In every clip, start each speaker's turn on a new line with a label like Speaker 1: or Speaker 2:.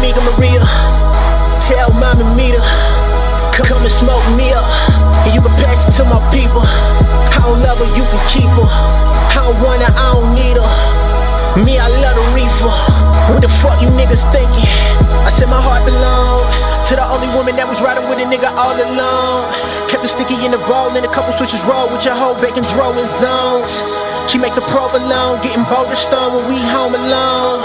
Speaker 1: Amiga Maria, tell mommy meet her, come and smoke me up, and you can pass it to my people. I don't love her, you can keep her. I don't want her, I don't need her. Me, I love the reefer. What the fuck you niggas thinking? I said my heart belong to the only woman that was riding with a nigga all alone. Kept it sticky in the bowl and a couple switches roll with your whole bacon drawing zones. She make the provolone, getting boulder stone when we home alone.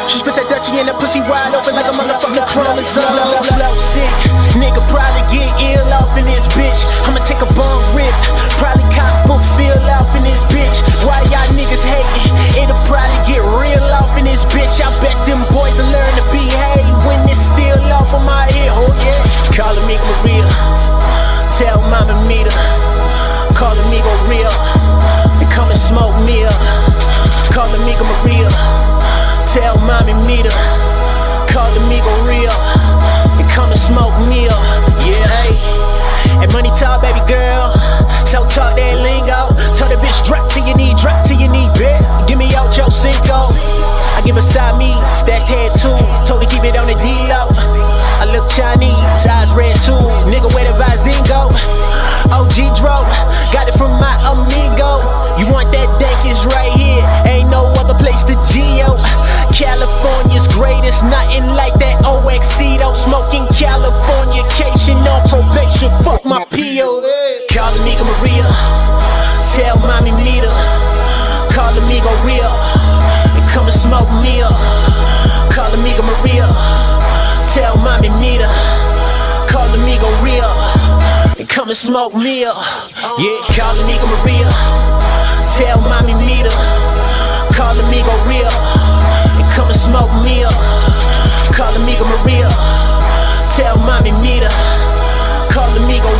Speaker 1: She spit that Dutchie in that pussy wide open like a motherfucking chromosome. Flow sick, nigga probably get ill off in this bitch. I'ma take a bong rip, probably cop book feel off in this bitch. Why y'all niggas hating? It'll probably get real off in this bitch. I bet them boys will learn to behave when it's still off on my head. Oh yeah. Call Amiga Maria, tell mama meet her. Call Amiga real, and come and smoke me up. Call Amiga Maria, tell mommy meet her. Call Amiga real, and come and smoke me up. Yeah, ayy. And money talk, baby girl. So talk that lingo. Tell the bitch drop to your knee, bitch. Give me out your Cinco. I give her side me, stash head too. Told her keep it on the D-low. I look Chinese, eyes red too. Nigga, where the Visine go? OG Dro, got it from my amigo. You want that dank, is right here. Ain't no other place to geo. California's greatest, nothing like that OXito. Smoking Californication on probation. Fuck my PO. Call Amiga Maria, tell mommy meet her. Call Amiga real, and come and smoke me up. Call Amiga Maria, tell mommy meet her. Call Amiga real, and come and smoke me up. Yeah, call Amiga Maria, tell mommy meet her. Call Amiga real, and come and smoke me up. Call Amiga Maria, tell mommy meet her. Call Amiga